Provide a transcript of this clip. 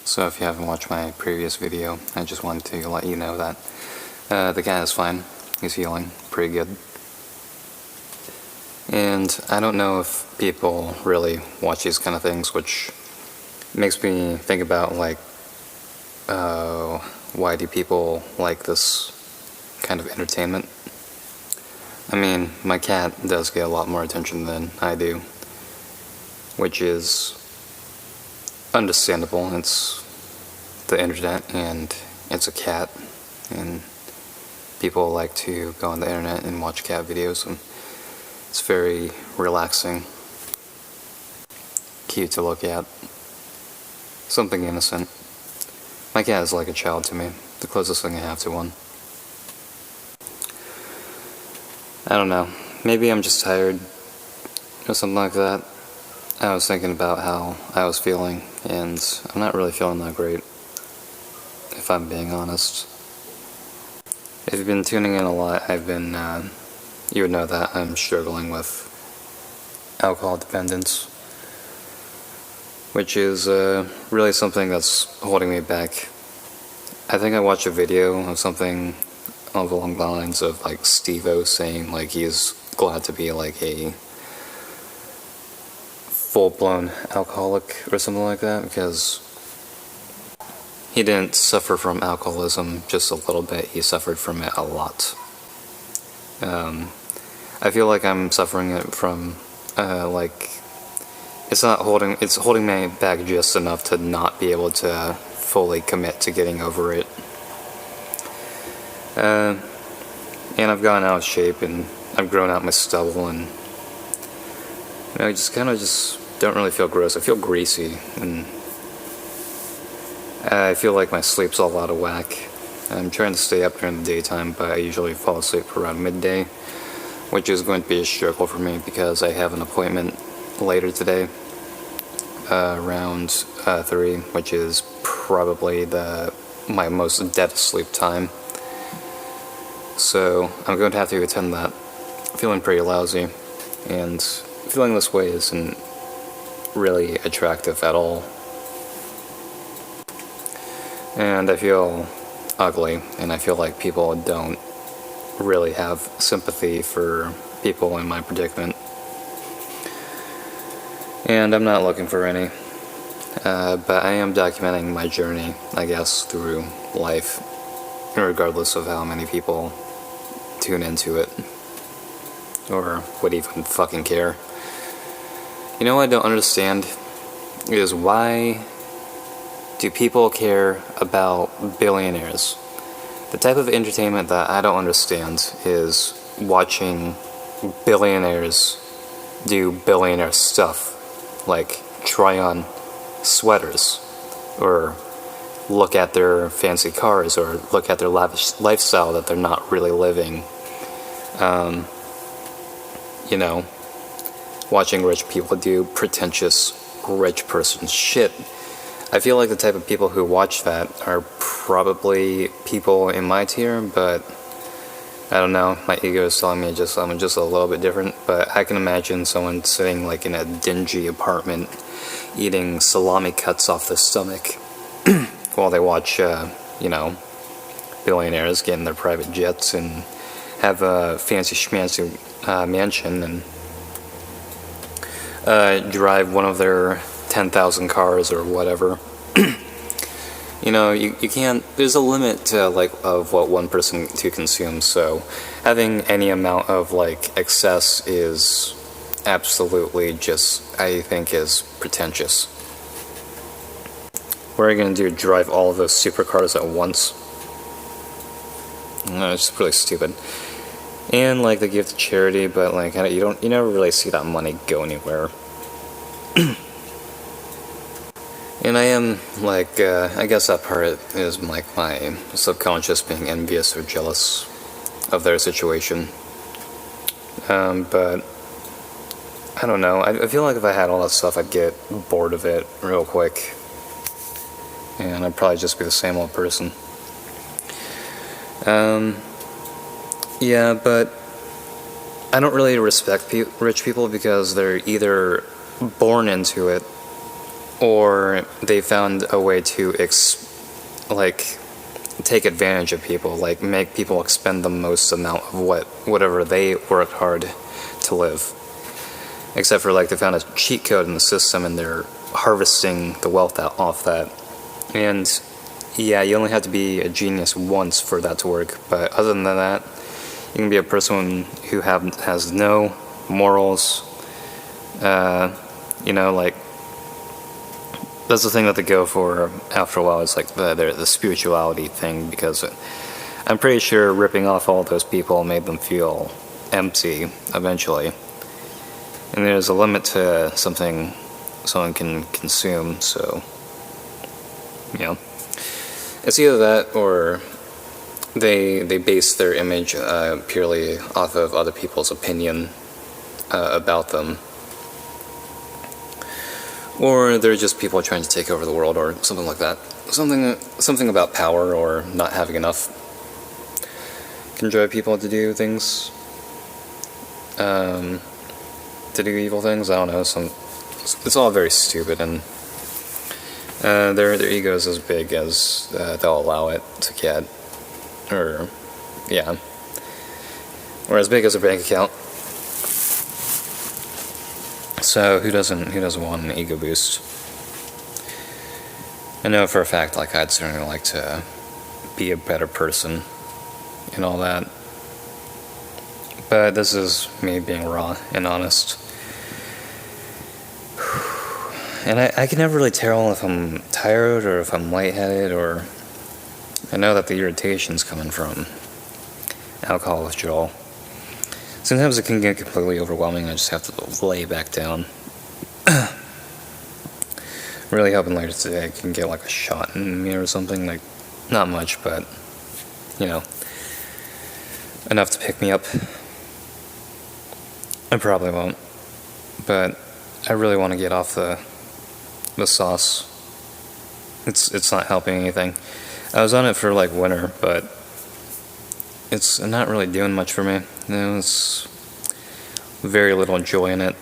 So if you haven't watched my previous video, I just wanted to let you know that the guy is fine. He's healing pretty good. And I don't know if people really watch these kind of things, which makes me think about, like, why do people like this kind of entertainment? I mean, my cat does get a lot more attention than I do, which is understandable. It's the internet, and it's a cat, and people like to go on the internet and watch cat videos, and it's very relaxing, cute to look at, something innocent. My cat is like a child to me, the closest thing I have to one. I don't know, maybe I'm just tired, or something like that. I was thinking about how I was feeling, and I'm not really feeling that great, if I'm being honest. If you've been tuning in a lot, you would know that I'm struggling with alcohol dependence, which is really something that's holding me back. I think I watched a video of something along the lines of, like, Steve-O saying, like, he's glad to be, like, a full-blown alcoholic or something like that, because he didn't suffer from alcoholism just a little bit, he suffered from it a lot. I feel like I'm suffering it from, it's holding me back just enough to not be able to fully commit to getting over it. And I've gotten out of shape, and I've grown out my stubble, and I just don't really feel gross. I feel greasy, and I feel like my sleep's all out of whack. I'm trying to stay up during the daytime, but I usually fall asleep around midday, which is going to be a struggle for me because I have an appointment later today, around 3, which is probably my most dead asleep time. So I'm going to have to attend that. Feeling pretty lousy, and feeling this way isn't really attractive at all. And I feel ugly, and I feel like people don't really have sympathy for people in my predicament. And I'm not looking for any. But I am documenting my journey, I guess, through life, regardless of how many people tune into it, or would even fucking care. You know what I don't understand is, why do people care about billionaires? The type of entertainment that I don't understand is watching billionaires do billionaire stuff, like try on sweaters, or look at their fancy cars, or look at their lavish lifestyle that they're not really living. You know, watching rich people do pretentious rich person shit. I feel like the type of people who watch that are probably people in my tier, but I don't know, my ego is telling me I'm just a little bit different. But I can imagine someone sitting, like, in a dingy apartment eating salami cuts off their stomach while they watch, billionaires get in their private jets and have a fancy schmancy mansion, and drive one of their 10,000 cars or whatever. You know, you can't, there's a limit to, like, of what one person to consume, so having any amount of, like, excess is absolutely just, I think, is pretentious. What are you gonna do, drive all of those supercars at once? No, it's really stupid. And, like, they give to charity, but, like, you never really see that money go anywhere. And I am, like, I guess that part is, like, my subconscious being envious or jealous of their situation. But I don't know, I feel like if I had all that stuff, I'd get bored of it real quick, and I'd probably just be the same old person. Yeah, but I don't really respect rich people because they're either born into it, or they found a way to take advantage of people, like make people expend the most amount of whatever they worked hard to live. Except for like they found a cheat code in the system and they're harvesting the wealth off that. And yeah, you only have to be a genius once for that to work, but other than that, you can be a person who has no morals. Like, that's the thing that they go for after a while. It's like the spirituality thing, because I'm pretty sure ripping off all those people made them feel empty eventually. And there's a limit to something someone can consume, so, It's either that or they base their image purely off of other people's opinion about them. Or they're just people trying to take over the world or something like that. Something about power or not having enough can drive people to do things. To do evil things. I don't know. It's all very stupid, and their ego is as big as they'll allow it to get, or as big as a bank account. So who doesn't want an ego boost? I know for a fact, like, I'd certainly like to be a better person and all that. But this is me being raw and honest. And I can never really tell if I'm tired or if I'm lightheaded, or I know that the irritation's coming from alcohol withdrawal. Sometimes it can get completely overwhelming. I just have to lay back down. Really hoping later today I can get like a shot in me or something. Like, not much, but enough to pick me up. I probably won't, but I really want to get off the sauce. It's not helping anything. I was on it for like winter, but it's not really doing much for me. There's very little joy in it.